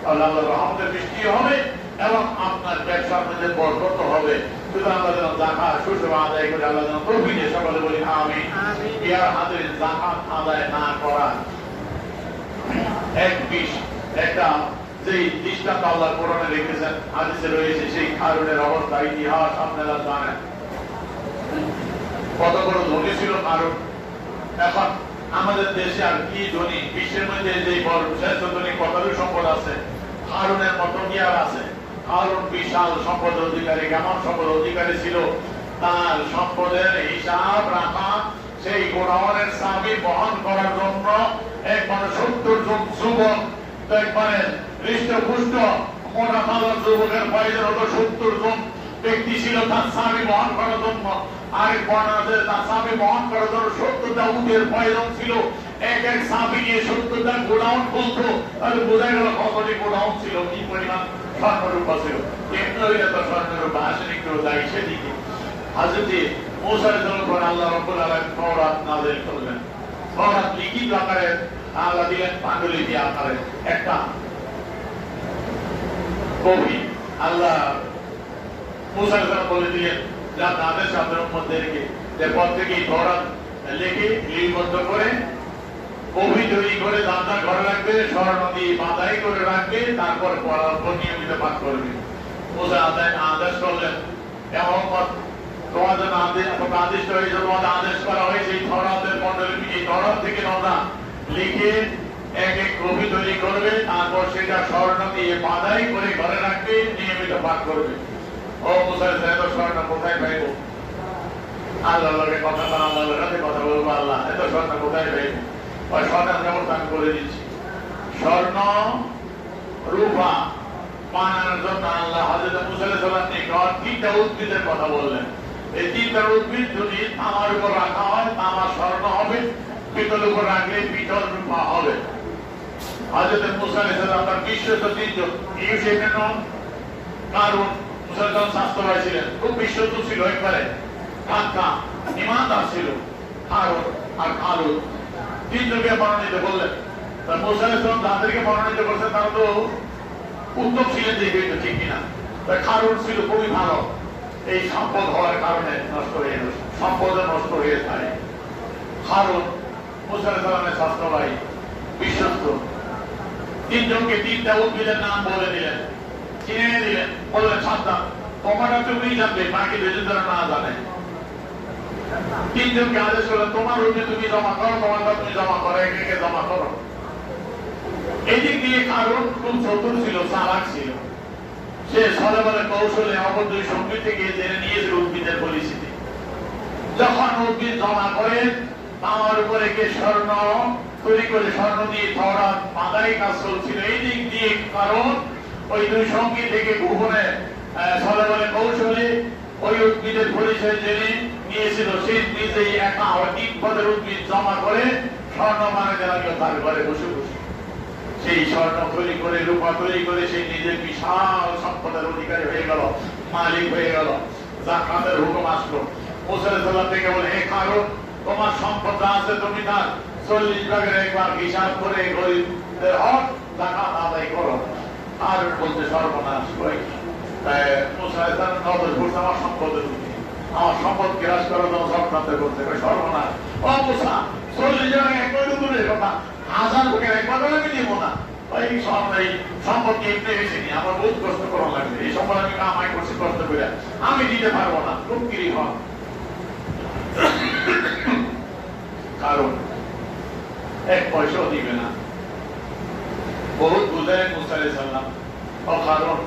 আল্লাহর রহমতের বৃষ্টি হবে এবং আপনার ব্যবসার মধ্যে বরকত হবে। সুতরাং আমরা যেন যাকাত সুষ্ঠুভাবে আদায় করে আল্লাহ যেন তৌফিক দিয়ে সকলে বলি আমিন। ইয়ার হাতে যাকাত আদায় না করা একটা যেই দৃষ্টান্ত আল্লাহ কোরআনে রেখেছেন, হাদিসে রয়েছে, সেই কারণের অবস্থা ইতিহাস আপনারা জানেন। কত বড় ধনী ছিল কারণ। এখন আমাদের দেশে আর কি ধনী, বিশ্বের মধ্যে যে বড় শ্রেষ্ঠ ধনী কতগুলো সম্পদ আছে, হারুনের মতো কি আর আছে? হারুন বিশাল সম্পদের অধিকারী, কেমন সম্পদ অধিকারী ছিল, তার সম্পদের হিসাব রাখা, সেই গোডাউনের চাবি বহন করার জন্য একবারে 70 জন যুবক, একবারে হৃষ্টপুষ্ট মোটা তাজার যুবকের প্রয়োজন হতো। 70 জন ব্যক্তি ছিল তার চাবি বহন করার জন্য। আরেক বর্ণনাতে তার চাবি বহন করার জন্য 70টা উটের প্রয়োজন ছিল। এক এক চাবি নিয়ে 70টা গোডাউন খুলতো। তাহলে বোঝা গেল কতটি গোডাউন ছিল, কি পরিমাণ স্বর্ণরূপা ছিল। এত স্বর্ণরূপা আসেনি, কেউ যাই সেদিকে। হযরত মুসা আলাইহিস সালাম আল্লাহ রাব্বুল আলামিন তাওরাত নাযিল করলেন। তাওরাত লিখিত আকারে আল্লাহ দিলেন, পাণ্ডুলিপি আকারে একটা কপি। আল্লাহ মুসা আলাইহিস সালাম বলে দিলেন, যা আদেশ আপনার উম্মতদেরকে যে প্রত্যেকেই তাওরাত লিখে লিপিবদ্ধ করে কপি তৈরি করে আপনার ঘরে রাখবে, স্বর্ণ দিয়ে বাঁধাই করে রাখবে, তারপর পড়ার পর নিয়মিত পাঠ করবে। মুসা আদেশ করলেন, এমন তোমার জন্য আদেশ হয়েছে, তোমাদের আদেশ করা হয়েছে এই তাওরাতের পাণ্ডুলিপি, এই তাওরাত থেকে তোমরা লিখে এক এক কপি তৈরি করবে, তারপর সেটা স্বর্ণ দিয়ে বাঁধাই করে ঘরে রাখবে, নিয়মিত পাঠ করবে। ও মুসা এত স্বর্ণ কোথায় পাইব? আল্লাহর কথা বলা, আল্লাহর সাথে কথা বলবো, আল্লাহ এত স্বর্ণ কোথায় পাইব? ওই স্বর্ণের ব্যবস্থা আমি করে দিচ্ছি। স্বর্ণ রূপা বানানোর জন্য আল্লাহ হযরত মুসা আলাইহিস সালাম নিকট 3টা উদ্ভিদের কথা বললেন। এই 3টা উদ্ভিদ যদি তামার উপর রাখা হয়, তামা স্বর্ণ হবে, পিতলের উপর রাখলে পিতল রূপা হবে। হযরত মুসা আলাইহিস সালাম তার বিশ্বস্ত 3 জন, ইউসুফ ইবনে নুন, কারুন, মুসা আলাইহিস সালাম স্বাস্থ্যবান ছিলেন, খুব বিশ্বস্ত ছিল, একবারে পাক্কা ঈমানদার ছিল। কারুন আর খালুদ 3 জনকে মনোনীত করলেন। তার মুসা আলাইহিস সালাম যাদেরকে মনোনীত করেছেন তারা তো উত্তম ছিলেন, দেখে তো ঠিক কিনা। কারুন ছিল খুবই ভালো, এই সম্পদ হওয়ার কারণে নষ্ট হয়ে গেল, সম্পদ নষ্ট হয়ে যায়। হারুন মুসা আলাইহিস সালামের স্বাস্থ্যবাহী, বিশ্বস্ত। 3 জনকে 3টা উদ্ভিদের নাম বলে দিলেন, চিনে দিলেন, বললেন সাবধান, তোমারটা তুমি জানবে, বাকি 2 জন না জানে। 3 জনকে আদেশ করলেন, তোমার উদ্ভিদ তুমি জমা করো, তোমারটা তুমি জমা করো, একে জমা করো। এদিক দিয়ে কারণ খুব চতুর ছিল, চালাক ছিল। সে ছলে বলে কৌশলে অপর 2 সঙ্গী থেকে জেনে নিয়েছিল উদ্ভিদের পরিস্থিতি। যখন উদ্ভিদ জমা করে তামার উপরে কে স্বর্ণ তৈরি করে, স্বর্ণ দিয়ে তাওরাত বাঁধাই কাজ চলছিল, এই দিক দিয়ে কারণ ওই 2 সঙ্গী থেকে গোপনে ছলে বলে কৌশলে ওই উদ্ভিদের পরিচয় জেনে নিয়েছিল। সে নিজেই একা 3 পদের উদ্ভিদ জমা করে স্বর্ণ বানাতে লাগলো তার ঘরে বসে বসে। সেই স্বর্ণ তৈরি করে, রূপা তৈরি করে সে নিজের বিশাল সম্পদের অধিকারী হয়ে গেল, মালিক হয়ে গেল। যাকাতের হুকুম আসলো। মুসা আলাইহিস সালাম থেকে বলে, হে কারণ তোমার সম্পদ আছে, তুমি তার 40 ভাগের 1 ভাগ হিসাব করে গরিবদের হক যাকাত আদায় করো। আর বলতে সর্বনাশ কই, মুসা আলাইহিস সালাম নজর করছে আমার সম্পদের দিকে, আমার সম্পদ গ্রাস করার জন্য চক্রান্ত করছে। সর্বনাশ, ও মুসা 40 ভাগের 1 ভাগ দূরের কথা, 1000 ভাগের 1 ভাগ আমি দিব না। এই সম্পদকে এমনি বেশি নি, আমার বহুত কষ্ট করা লাগবে, এই সম্পদ আমি কামাই করছি কষ্ট করে, আমি দিতে পারবো না। মুক্তির হক কারণ 1 পয়সাও দিবে না। বহুত বুঝায় মুসা আলাইহিস সালাম, ও কারণ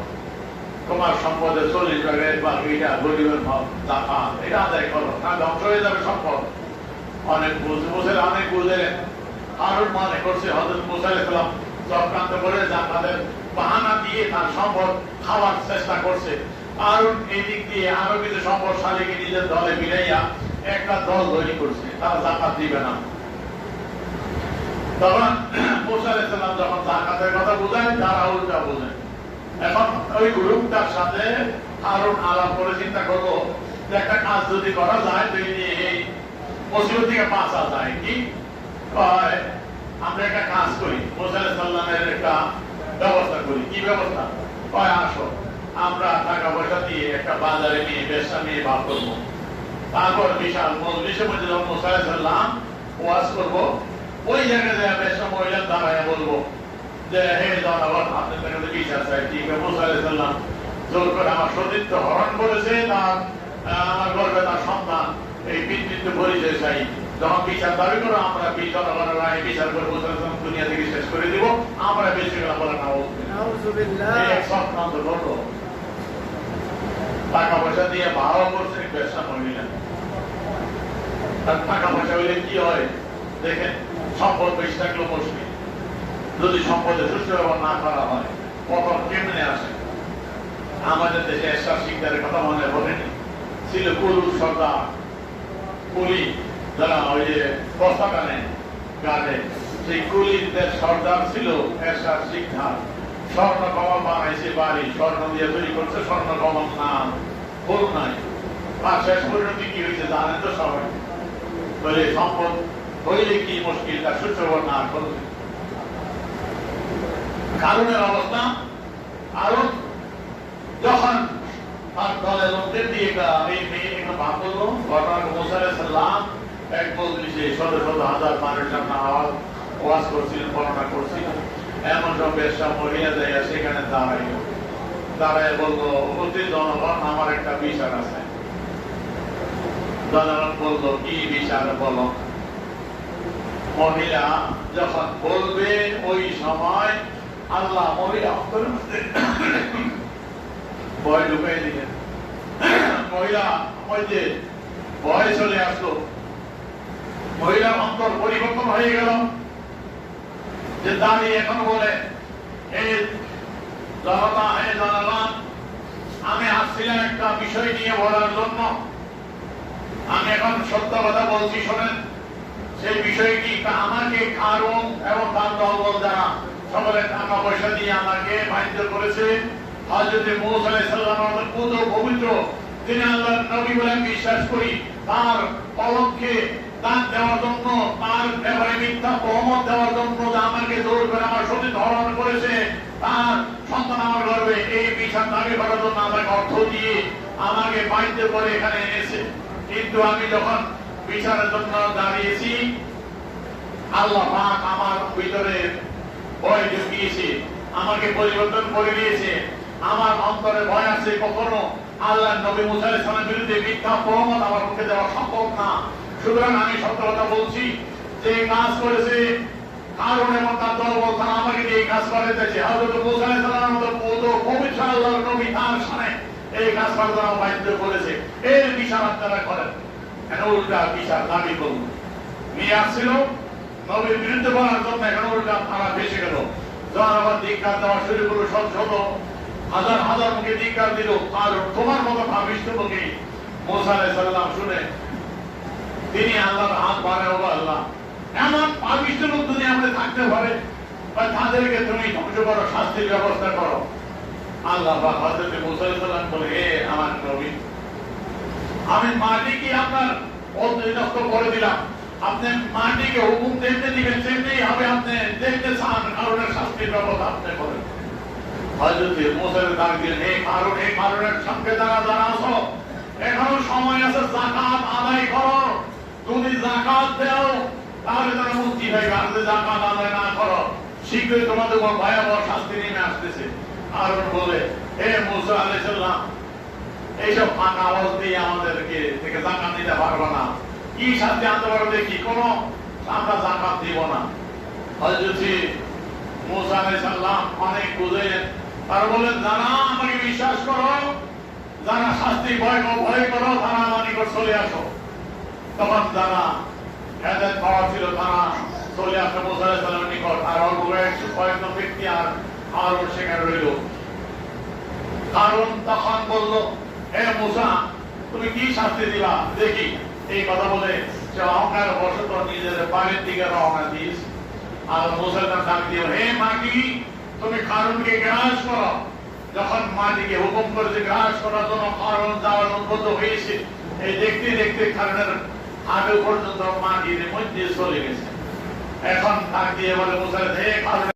তোমার সম্পদের 40 ভাগের 1 ভাগ এটা গরিবের হক, যাকাত এটা আদায় করো, না ধ্বংস হয়ে যাবে সম্পদ। অনেক বুঝে অনেক বুঝে কারণ মনে করছে হযরত মুসা আলাইহিস সালাম চক্রান্ত করে যাকাতের বাহানা দিয়ে তার সম্পদ খাওয়ার চেষ্টা করছে। আর এই দিক দিয়ে আরো কিছু সম্পদশালীকে নিজের দলে মিলাইয়া একটা দল তৈরি করছে, তারা যাকাত দিবে না। তখন মুসা আলাইহিস সালাম যখন যাকাতের কথা বোঝায়, তারা উল্টা বোঝে। এখন ওই গ্রুপটার সাথে হারুন আলাপ করে চিন্তা করলো যে একটা কাজ যদি করা যায় তো এই মুসিবত থেকে বাঁচা যায়। কি আমরা একটা কাজ করি, মুসা আলাইহিস সালামের একটা ব্যবস্থা করি। কি ব্যবস্থা? কয় আসো আমরা টাকা পয়সা দিয়ে একটা বাজারে নিয়ে ব্যবসা নিয়ে ভাব করবো। তারপর বিশাল মজলিসের মধ্যে যখন মুসা আলাইহিস সালাম ওয়াজ করবো, ওই জায়গায় ব্যবসা মহিলা দাঁড়ায় বলবো যে হে জনগণ, আপনাদের কাছে বিচার চাই। ঠিক আছে, মুসা আলাইহিস সালাম জোর করে আমার সতীত্ব হরণ করেছে, তার আমার গর্বে তার সন্তান, এই পিতৃত্ব পরিচয় চাই। যখন বিচার দাবি করো, আমরা জনগণের রায় বিচার করে মুসা আলাইহিস সালাম দুনিয়া থেকে শেষ করে দিব, আমরা বেঁচে গেলাম বলে নাউযুবিল্লাহ। এক সপ্তান্ত ঘটলো, টাকা পয়সা দিয়ে ভাড়া করছে ব্যবসা মহিলা। তার টাকা পয়সা হইলে কি হয় দেখেন, সম্পদ বেশি থাকলেও মুশকিল। যদি সম্পদে সুষ্ঠু ব্যবহার না করা হয়, পতন কেমনে আসে? আমাদের দেশে এরশাদ শিকদারের কথা মনে পড়েনি? ছিল কুরু সর্দার, কুলি যারা ওই যে বস্তা টানে গাড়ে, সেই কুলিদের সর্দার ছিল এরশাদ শিকদার। স্বর্ণ কমল বানাইছে বাড়ি, স্বর্ণ দিয়ে তৈরি করছে, স্বর্ণ কমল না ফুল নাই। আর শেষ পরিণতি কি হয়েছে জানেন তো সবাই। বলে সম্পদ হইলে কি মুশকিল, তার সুষ্ঠু না করবে। কারণের অবস্থা, কারণ যখন তার দলের লোকদের দিয়ে এই মেয়ে ভাব করলো, ঘটনা মুসা আলাইহিস সালাম এক মজলিসে শত শত হাজার মানুষের সামনে ওয়াজ করছিলেন, বর্ণনা করছিলেন। এমন সব ব্যবসা মহিলা যায় সেখানে দাঁড়ায় বললো, অতি জনগণ, আমার একটা বিচার আছে। জনগণ বললো, কি বিচার বলো? মহিলা যখন বলবে ওই সময় আল্লাহ মহিলা অন্তরের মধ্যে ভয় ঢুকাই দিলেন। মহিলা মধ্যে ভয় চলে আসলো, মহিলার অন্তর পরিবর্তন হয়ে গেল। যে দাঁড়িয়ে এখন বলে, এই জনতা, হে জনগণ, আমি আসছিলাম একটা বিষয় নিয়ে বলার জন্য। আমি এখন সত্য কথা বলছি, শোনেন। সেই বিষয়টি আমাকে কারণ এবং তার দলবল যারা সকলে টাকা পয়সা দিয়ে আমাকে বাধ্য করেছে। হযরত মূসা আলাইহিস সালাম আমাদের পুত্র পবিত্র, তিনি আল্লাহর নবী বলে বিশ্বাস করি, তার কলমকে দান দেওয়ার জন্য, তার ব্যাপারে মিথ্যা প্রমাণ দেওয়ার জন্য যে আমাকে জোর করে আমার সতীত্ব হরণ করেছে, তার সন্তান আমার গর্বে, এই বিচার দাবি করার জন্য আমাকে অর্থ দিয়ে আমাকে বাধ্য করে এখানে এনেছে। কিন্তু আমি যখন বিচারের জন্য দাঁড়িয়েছি, আল্লাহ পাক আমার ভিতরে ভয় ঢুকিয়েছে, আমাকে পরিবর্তন করে দিয়েছে। আমার অন্তরে ভয় আছে, কখনো আল্লাহর নবী মূসা আলাইহিস সালামের বিরুদ্ধে মিথ্যা প্রমাণ আমার মুখে দেওয়া সম্ভব না। সুতরাং আমি সত্য কথা বলছি, যে কাজ করেছে কারণ এবং তার দলবল, তারা আমাকে দিয়ে কাজ করাইতেছে। হযরত মূসা আলাইহিস সালামের মতো পবিত্র আল্লাহর নবী, তার সামনে এই কাজ করার জন্য বাধ্য করেছে। এর বিচার আপনারা করেন। এখন উল্টা বিচার দাবি করুন নিয়ে আসছিল নবীর বিরুদ্ধে বলার জন্য, এখন উল্টা তারা ভেসে গেল। জনগণ ধিক্কার দেওয়া শুরু করলো, শত শত হাজার হাজার মুখে ধিক্কার দিল। আর তোমার মতো ভাবিষ্ঠ মুখে মূসা আলাইহিস সালাম শুনে তিনি আল্লাহর হাত বাড়ে, ও আল্লাহ, এমন ভাবিষ্ঠ লোক যদি আমাদের থাকতে পারে, তাদেরকে তুমি ধ্বংস করো, শাস্তির ব্যবস্থা করো। আল্লাহ পাক হযরত মূসা আলাইহিস সালাম বলে, হে আমার নবী, আমি মাটিকে আপনার অধীনস্থ করে দিলাম, আপনি মাটিকে হুকুম দেখতে দিবেন, সেমনি হবে। আপনি দেখতে চান কারণের শাস্তির ব্যবস্থা আপনি করেন। হযরত মূসা ডাক দিলেন, হে কারণ, হে কারণের সঙ্গে যারা যারা আছো, এখনো সময় আছে, যাকাত আদায় করো। যদি যাকাত দাও তাহলে তারা মুক্তি পাইবে, আর যদি যাকাত আদায় না করো শীঘ্রই তোমাদের উপর ভয়াবহ শাস্তি নেমে আসতেছে। কারণ বলে, হে মূসা আলাইহিস সালাম, এইসব ফাঁকা আওয়াজ দিয়ে আমাদেরকে থেকে যাকাত দিতে পারবো না, কি শাস্তি আনতে পারো দেখি, কোনো আমরা যাকাত দিব না। হযরত মূসা আলাইহিস সালাম অনেক বুঝাইলেন, আর বলেন, যারা আমাকে বিশ্বাস করো, যারা শাস্তি ভয় করো, তারা আমার নিকট চলে আসো। তখন যারা হেদায়েত পাওয়া ছিল তারা চলে আসে মূসা আলাইহিস সালামের নিকট। আর অল্প কয়েকজন ব্যক্তি আর হারুন সেখানে রইল। হারুন তখন বলল, হে মূসা, তুমি কি শাস্তি দিবা দেখি। এই কথা বলে সে অহংকার বশত নিজের বাড়ির দিকে রওনা দিয়েছে। আর মূসা ডাক দিল, হে মাটি, তুমি হারুনকে গ্রাস করো। যখন মাটিকে হুকুম করেছে গ্রাস করার জন্য, হারুন যাওয়ার উদ্বুদ্ধ হয়েছে। এই দেখতে দেখতে হারুনের হাঁটু পর্যন্ত মাটির মধ্যে চলে গেছে। এখন তাক দিয়ে বলে, মূসা, হে হারুন,